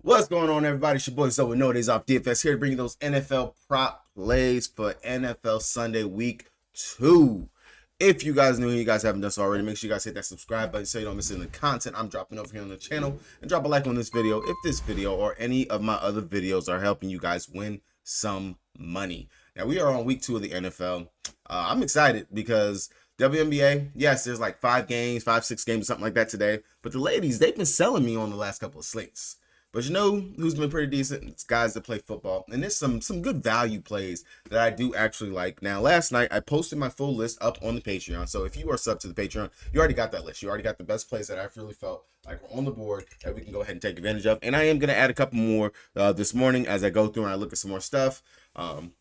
What's going on, everybody? It's your boy Zoe No Days Off DFS here to bring you those NFL prop plays for NFL Sunday Week 2. If you guys new and you guys haven't done so already, make sure you guys hit that subscribe button so you don't miss any of the content I'm dropping over here on the channel. And drop a like on this video if this video or any of my other videos are helping you guys win some money. Now, we are on week 2 of the NFL. I'm excited because WNBA, yes, there's like 5 games, 6 games, something like that today. But the ladies, they've been selling me on the last couple of slates. But you know who's been pretty decent? It's guys that play football. And there's some good value plays that I do actually like. Now, last night, I posted my full list up on the Patreon. So if you are sub to the Patreon, you already got that list. You already got the best plays that I really felt like were on the board that we can go ahead and take advantage of. And I am going to add a couple more this morning as I go through and I look at some more stuff. And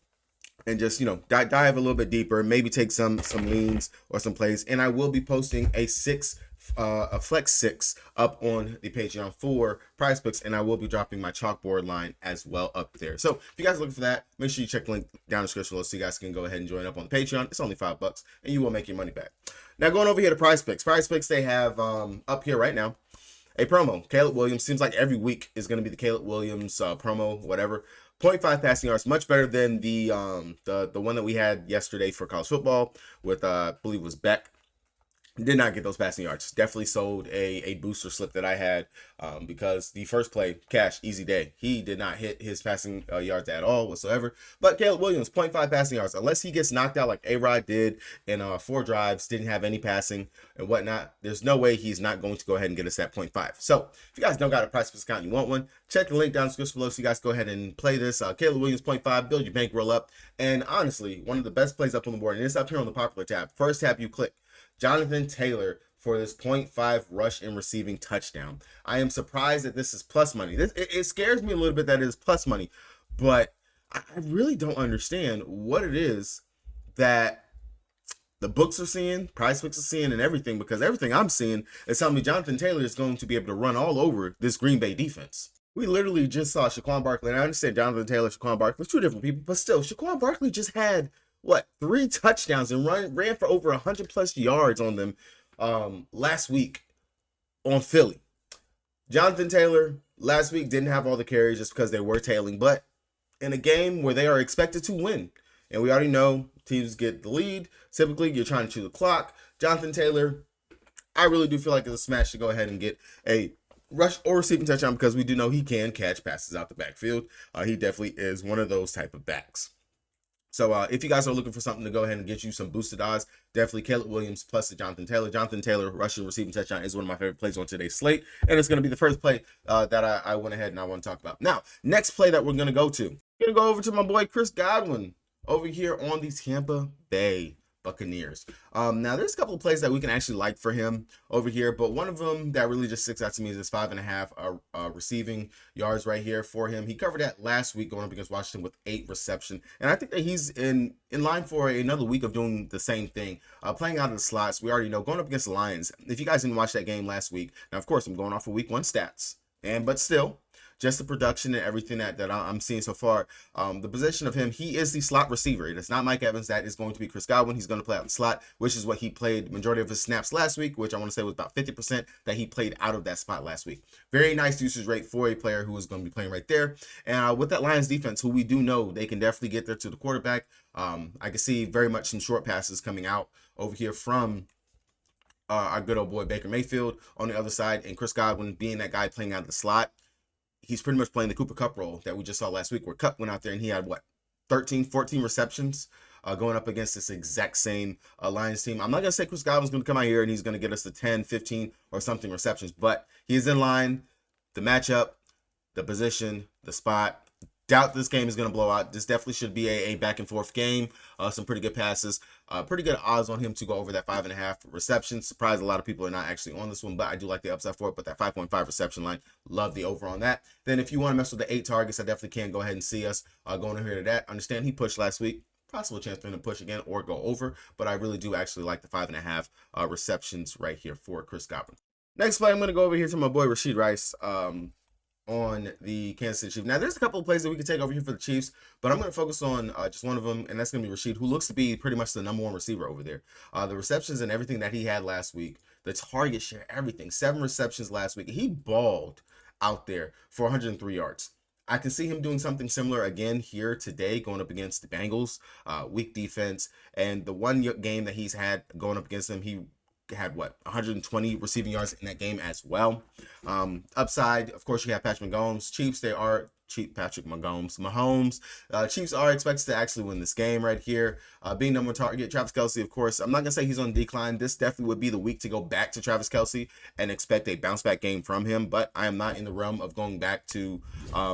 just, you know, dive a little bit deeper, maybe take some leans or some plays. And I will be posting a flex 6 up on the Patreon for Prizepicks, and I will be dropping my chalkboard line as well up there. So if you guys are looking for that, make sure you check the link down in the description below so you guys can go ahead and join up on the Patreon. It's only $5 and you will make your money back. Now, going over here to Prizepicks, they have up here right now a promo. Caleb Williams, seems like every week is going to be the Caleb Williams promo, whatever. 0.5 passing yards, much better than the one that we had yesterday for college football with I believe it was Beck. Did not get those passing yards. Definitely sold a booster slip that I had because the first play, Cash, easy day. He did not hit his passing yards at all whatsoever. But Caleb Williams, 0.5 passing yards. Unless he gets knocked out like A-Rod did in 4 drives, didn't have any passing and whatnot, there's no way he's not going to go ahead and get us that 0.5. So if you guys don't got a Prizepicks account and you want one, check the link down in the description below so you guys go ahead and play this. Caleb Williams, 0.5, build your bankroll up. And honestly, one of the best plays up on the board, and it's up here on the popular tab. First tab you click, Jonathan Taylor for this 0.5 rush and receiving touchdown. I am surprised that this is plus money. It scares me a little bit that it is plus money, but I really don't understand what it is that the books are seeing, Prizepicks are seeing, and everything, because everything I'm seeing is telling me Jonathan Taylor is going to be able to run all over this Green Bay defense. We literally just saw Shaquan Barkley, and I understand Jonathan Taylor, Shaquan Barkley, 2 different people, but still, Shaquan Barkley just had what, 3 touchdowns and ran for over 100+ yards on them last week on Philly. Jonathan Taylor last week didn't have all the carries just because they were tailing, but in a game where they are expected to win, and we already know teams get the lead, typically you're trying to chew the clock. Jonathan Taylor, I really do feel like it's a smash to go ahead and get a rush or receiving touchdown because we do know he can catch passes out the backfield. He definitely is one of those type of backs. So if you guys are looking for something to go ahead and get you some boosted odds, definitely Caleb Williams plus the Jonathan Taylor. Jonathan Taylor rushing receiving touchdown is one of my favorite plays on today's slate. And it's going to be the first play that I went ahead and I want to talk about. Now, next play that we're going to go to. We're going to go over to my boy Chris Godwin over here on the Tampa Bay Buccaneers. Now there's a couple of plays that we can actually like for him over here, but one of them that really just sticks out to me is this 5.5 receiving yards right here for him. He covered that last week going up against Washington with 8 reception, and I think that he's in line for another week of doing the same thing, playing out of the slots. We already know going up against the Lions. If you guys didn't watch that game last week, now of course I'm going off of week 1 stats, but still, just the production and everything that I'm seeing so far. The position of him, he is the slot receiver. It is not Mike Evans. That is going to be Chris Godwin. He's going to play out in the slot, which is what he played majority of his snaps last week, which I want to say was about 50% that he played out of that spot last week. Very nice usage rate for a player who is going to be playing right there. And with that Lions defense, who we do know they can definitely get there to the quarterback, I can see very much some short passes coming out over here from our good old boy Baker Mayfield on the other side, and Chris Godwin being that guy playing out of the slot. He's pretty much playing the Cooper Kupp role that we just saw last week, where Kupp went out there and he had, what, 13, 14 receptions going up against this exact same Lions team. I'm not going to say Chris Godwin's going to come out here and he's going to get us the 10, 15 or something receptions, but he's in line, the matchup, the position, the spot. Doubt this game is going to blow out. This definitely should be a back and forth game. Some pretty good passes. Pretty good odds on him to go over that 5.5 receptions. Surprised a lot of people are not actually on this one, but I do like the upside for it. But that 5.5 reception line, love the over on that. Then if you want to mess with the 8 targets, I definitely can go ahead and see us going over here to that. Understand he pushed last week. Possible chance for him to push again or go over, but I really do actually like the 5.5 receptions right here for Chris Godwin. Next play, I'm going to go over here to my boy Rashid Rice. On the Kansas City Chiefs. Now, there's a couple of plays that we can take over here for the Chiefs, but I'm going to focus on just one of them, and that's going to be Rashid, who looks to be pretty much the #1 receiver over there. The receptions and everything that he had last week, the target share, everything. 7 receptions last week. He balled out there for 103 yards. I can see him doing something similar again here today, going up against the Bengals, weak defense. And the one game that he's had going up against them, he had what 120 receiving yards in that game as well. Upside, of course, you have Patrick Mahomes. Chiefs, they are cheap. Patrick Mahomes. Chiefs are expected to actually win this game right here. Being number one target, Travis Kelce, of course. I'm not gonna say he's on decline. This definitely would be the week to go back to Travis Kelce and expect a bounce back game from him. But I am not in the realm of going back to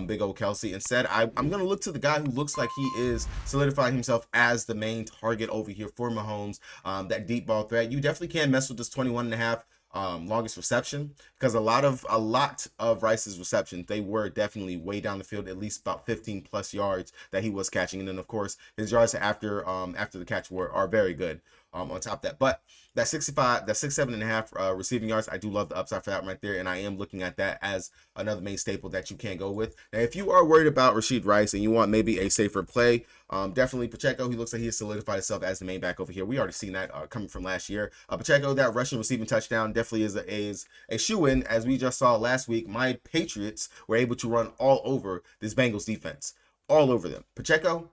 big old Kelce. Instead, I'm gonna look to the guy who looks like he is solidifying himself as the main target over here for Mahomes. That deep ball threat. You definitely can mess with this 21.5. Longest reception, because a lot of Rice's receptions, they were definitely way down the field, at least about 15 plus yards that he was catching. And then of course his yards after the catch are very good on top of that. But that 67.5 receiving yards, I do love the upside for that right there, and I am looking at that as another main staple that you can go with. Now if you are worried about Rashid Rice and you want maybe a safer play, definitely Pacheco. He looks like he has solidified himself as the main back over here. We already seen that coming from last year. Pacheco, that rushing receiving touchdown definitely is a shoe-in. As we just saw last week, my Patriots were able to run all over this Bengals defense, all over them. Pacheco,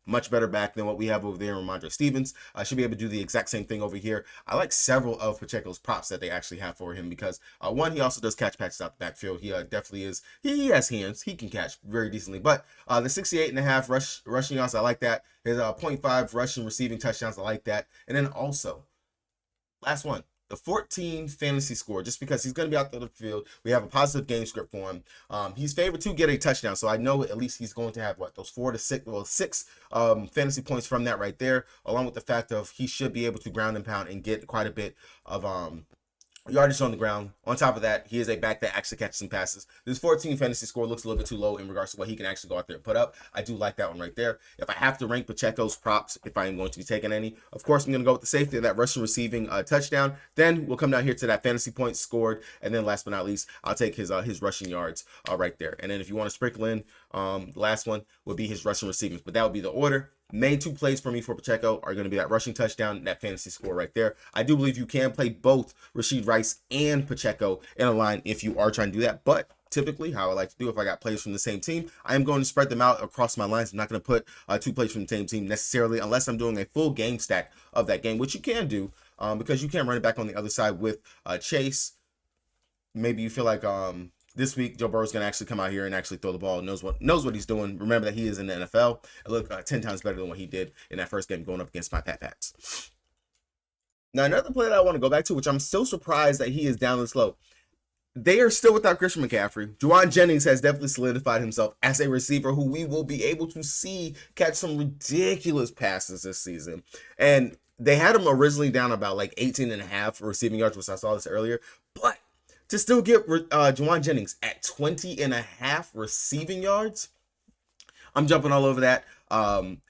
much better back than what we have over there in Ramondre Stevens. Should be able to do the exact same thing over here. I like several of Pacheco's props that they actually have for him because one, he also does catch passes out the backfield. He definitely is. He has hands. He can catch very decently. But the 68.5 rushing yards, I like that. His 0.5 rushing receiving touchdowns, I like that. And then also, last one, the 14 fantasy score, just because he's going to be out there the field. We have a positive game script for him. He's favored to get a touchdown, so I know at least he's going to have what, those 4 to 6, well, 6 fantasy points from that right there, along with the fact of he should be able to ground and pound and get quite a bit of yardage on the ground. On top of that, he is a back that actually catches some passes. This 14 fantasy score looks a little bit too low in regards to what he can actually go out there and put up. I do like that one right there. If I have to rank Pacheco's props, if I am going to be taking any, of course, I'm going to go with the safety of that rushing receiving touchdown. Then we'll come down here to that fantasy points scored. And then last but not least, I'll take his rushing yards right there. And then if you want to sprinkle in, the last one would be his rushing receivings. But that would be the order. Main 2 plays for me for Pacheco are going to be that rushing touchdown, that fantasy score right there. I do believe you can play both Rashid Rice and Pacheco in a line if you are trying to do that. But typically, how I like to do, if I got players from the same team, I am going to spread them out across my lines. I'm not going to put 2 players from the same team necessarily, unless I'm doing a full game stack of that game, which you can do because you can run it back on the other side with Chase. Maybe you feel like this week, Joe Burrow's going to actually come out here and actually throw the ball, knows what he's doing. Remember that he is in the NFL. It looked 10 times better than what he did in that first game going up against my Pats. Now, another player that I want to go back to, which I'm still surprised that he is down this low. They are still without Christian McCaffrey. Juwan Jennings has definitely solidified himself as a receiver who we will be able to see catch some ridiculous passes this season. And they had him originally down about like 18.5 receiving yards, which I saw this earlier. But to still get Juwan Jennings at 20.5 receiving yards, I'm jumping all over that.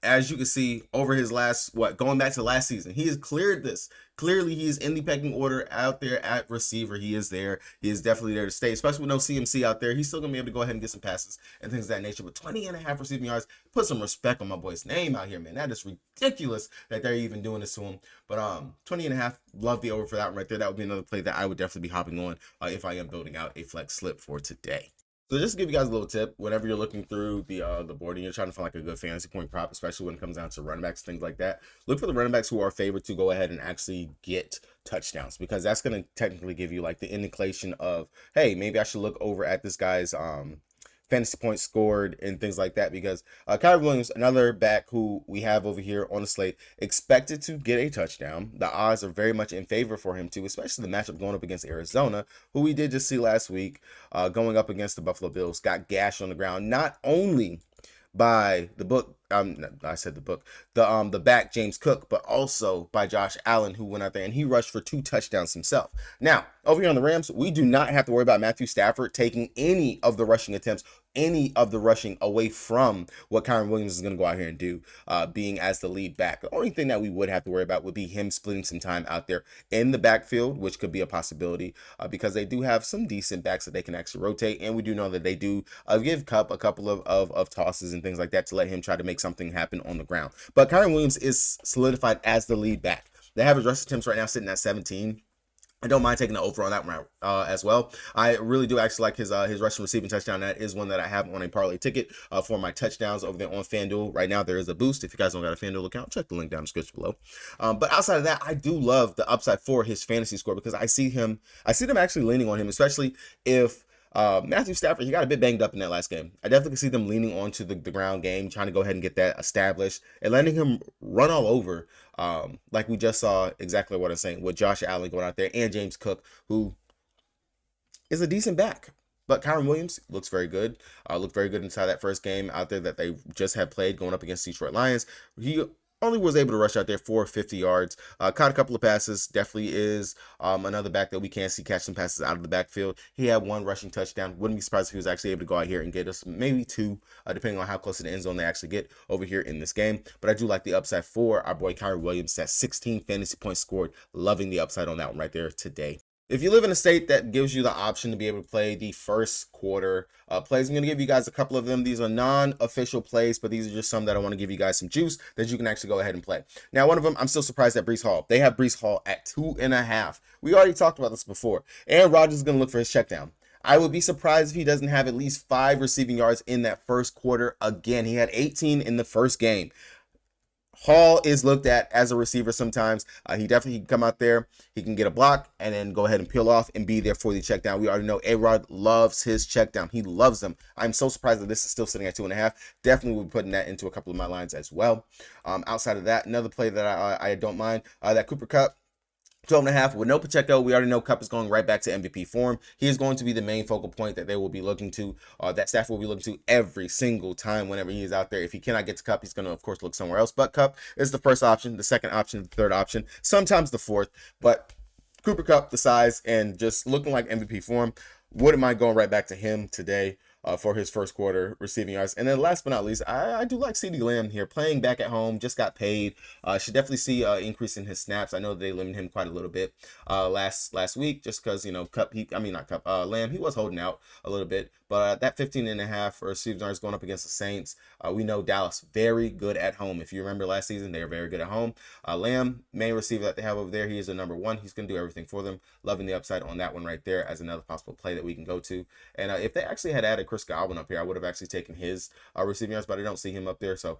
As you can see over his going back to last season, he has cleared this. Clearly, he is in the pecking order out there at receiver. He is there. He is definitely there to stay, especially with no CMC out there. He's still going to be able to go ahead and get some passes and things of that nature. But 20.5 receiving yards, put some respect on my boy's name out here, man. That is ridiculous that they're even doing this to him. But 20.5, love the over for that one right there. That would be another play that I would definitely be hopping on if I am building out a flex slip for today. So just to give you guys a little tip, whenever you're looking through the board and you're trying to find like a good fantasy point prop, especially when it comes down to running backs, things like that, look for the running backs who are favored to go ahead and actually get touchdowns, because that's going to technically give you like the indication of, hey, maybe I should look over at this guy's fantasy points scored and things like that, because Kyrie Williams, another back who we have over here on the slate, expected to get a touchdown. The odds are very much in favor for him too, especially the matchup going up against Arizona, who we did just see last week, going up against the Buffalo Bills, got gashed on the ground, not only by the back James Cook, but also by Josh Allen, who went out there and he rushed for 2 touchdowns himself. Now, over here on the Rams, we do not have to worry about Matthew Stafford taking any of the rushing attempts, any of the rushing away from what Kyron Williams is going to go out here and do, being as the lead back. The only thing that we would have to worry about would be him splitting some time out there in the backfield, which could be a possibility because they do have some decent backs that they can actually rotate, and we do know that they do give Kupp a couple of tosses and things like that to let him try to make something happen on the ground. But Kyron Williams is solidified as the lead back. They have his rush attempts right now sitting at 17. I don't mind taking the over on that one as well. I really do actually like his rushing receiving touchdown. That is one that I have on a parlay ticket for my touchdowns over there on FanDuel. Right now, there is a boost. If you guys don't got a FanDuel account, check the link down in the description below. But outside of that, I do love the upside for his fantasy score because I see them actually leaning on him, especially if Matthew Stafford, he got a bit banged up in that last game. I definitely see them leaning onto the ground game, trying to go ahead and get that established and letting him run all over. Like we just saw exactly what I'm saying with Josh Allen going out there and James Cook, who is a decent back. But Kyron Williams looks very good. Looked very good inside that first game out there that they just had played going up against Detroit Lions. He only was able to rush out there for 50 yards. Caught a couple of passes. Definitely is another back that we can see catch some passes out of the backfield. He had one rushing touchdown. Wouldn't be surprised if he was actually able to go out here and get us maybe two, depending on how close to the end zone they actually get over here in this game. But I do like the upside for our boy Kyron Williams at 16 fantasy points scored. Loving the upside on that one right there today. If you live in a state that gives you the option to be able to play the first quarter plays, I'm going to give you guys a couple of them. These are non-official plays, but these are just some that I want to give you guys some juice that you can actually go ahead and play. Now, one of them, I'm still surprised at Breece Hall. They have Breece Hall at 2.5. We already talked about this before. Aaron Rodgers is going to look for his check down. I would be surprised if he doesn't have at least 5 receiving yards in that first quarter. Again, he had 18 in the first game. Hall is looked at as a receiver sometimes. He definitely can come out there. He can get a block and then go ahead and peel off and be there for the check down. We already know A-Rod loves his check down. He loves them. I'm so surprised that this is still sitting at 2.5. Definitely will be putting that into a couple of my lines as well. Outside of that, another play that I don't mind, that Cooper Kupp. 12.5 with no Pacheco. We already know Kupp is going right back to MVP form. He is going to be the main focal point that they will be looking to, that staff will be looking to every single time whenever he is out there. If he cannot get to Kupp, he's going to, of course, look somewhere else. But Kupp is the first option, the second option, the third option, sometimes the fourth. But Cooper Kupp, the size, and just looking like MVP form, wouldn't mind going right back to him today. For his first quarter receiving yards. And then last but not least, I do like CeeDee Lamb here, playing back at home, just got paid. Should definitely see increase in his snaps. I know they limited him quite a little bit last week, just because, you know, Lamb, he was holding out a little bit. But that 15.5 receiving yards going up against the Saints, we know Dallas very good at home. If you remember last season, they are very good at home. Lamb, main receiver that they have over there, he is the number 1. He's going to do everything for them. Loving the upside on that one right there as another possible play that we can go to. And if they actually had added Chris Godwin up here, I would have actually taken his receiving yards, but I don't see him up there. So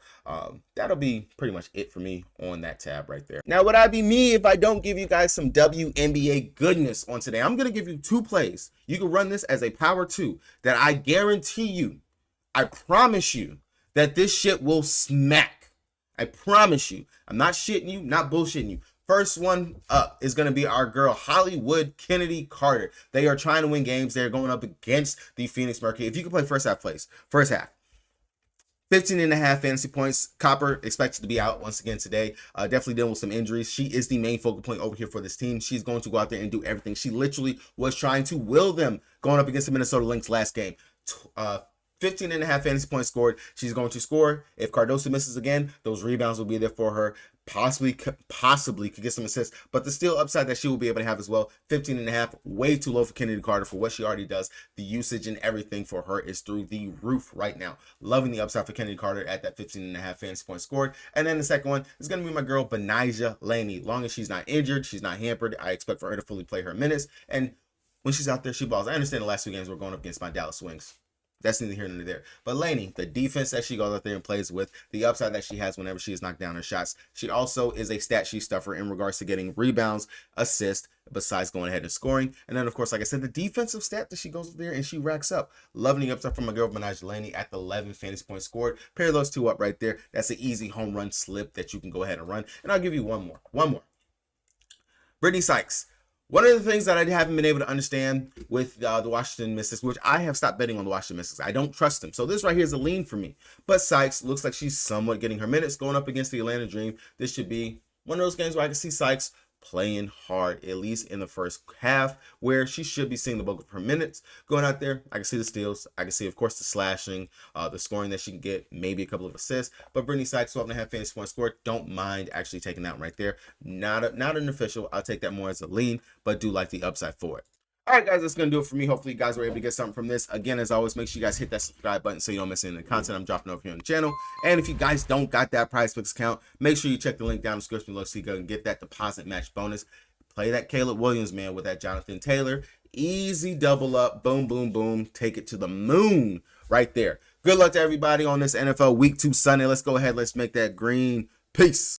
that'll be pretty much it for me on that tab right there. Now, would I be me if I don't give you guys some WNBA goodness on today? I'm going to give you 2 plays. You can run this as a power 2 that I guarantee you, I promise you, that this shit will smack. I promise you. I'm not shitting you, not bullshitting you. First one up is going to be our girl, Hollywood Kennedy Carter. They are trying to win games. They're going up against the Phoenix Mercury. If you can play first half plays, first half. 15.5 fantasy points. Copper expected to be out once again today. Definitely dealing with some injuries. She is the main focal point over here for this team. She's going to go out there and do everything. She literally was trying to will them going up against the Minnesota Lynx last game. 15.5 fantasy points scored. She's going to score. If Cardoso misses again, those rebounds will be there for her. Possibly could get some assists, but the still upside that she will be able to have as well. 15.5, way too low for Kennedy Carter for what she already does. The usage and everything for her is through the roof right now. Loving the upside for Kennedy Carter at that 15.5 fantasy points scored. And then the second one is going to be my girl, Benijah Laney. Long as she's not injured, she's not hampered, I expect for her to fully play her minutes. And when she's out there, she balls. I understand the last 2 games we're going up against my Dallas Wings. That's neither here nor there. But Laney, the defense that she goes out there and plays with, the upside that she has whenever she is knocked down her shots. She also is a stat sheet stuffer in regards to getting rebounds, assists, besides going ahead and scoring. And then, of course, like I said, the defensive stat that she goes there and she racks up. Loving the upside from my girl, Benijah Laney at the 11 fantasy points scored. Pair those 2 up right there. That's an easy home run slip that you can go ahead and run. And I'll give you one more. Brittany Sykes. One of the things that I haven't been able to understand with the Washington Mystics, which I have stopped betting on the Washington Mystics. I don't trust them. So this right here is a lean for me. But Sykes looks like she's somewhat getting her minutes going up against the Atlanta Dream. This should be one of those games where I can see Sykes playing hard, at least in the first half, where she should be seeing the bulk of her minutes going out there. I can see the steals. I can see, of course, the slashing, the scoring that she can get, maybe a couple of assists. But Brittany Sykes, 12.5 fantasy points scored. Don't mind actually taking that right there. Not an official. I'll take that more as a lean, but do like the upside for it. All right, guys, that's going to do it for me. Hopefully, you guys were able to get something from this. Again, as always, make sure you guys hit that subscribe button so you don't miss any of the content I'm dropping over here on the channel. And if you guys don't got that Prizepicks account, make sure you check the link down in the description below so you can get that deposit match bonus. Play that Caleb Williams, man, with that Jonathan Taylor. Easy double up. Boom, boom, boom. Take it to the moon right there. Good luck to everybody on this NFL Week 2 Sunday. Let's go ahead. Let's make that green. Peace.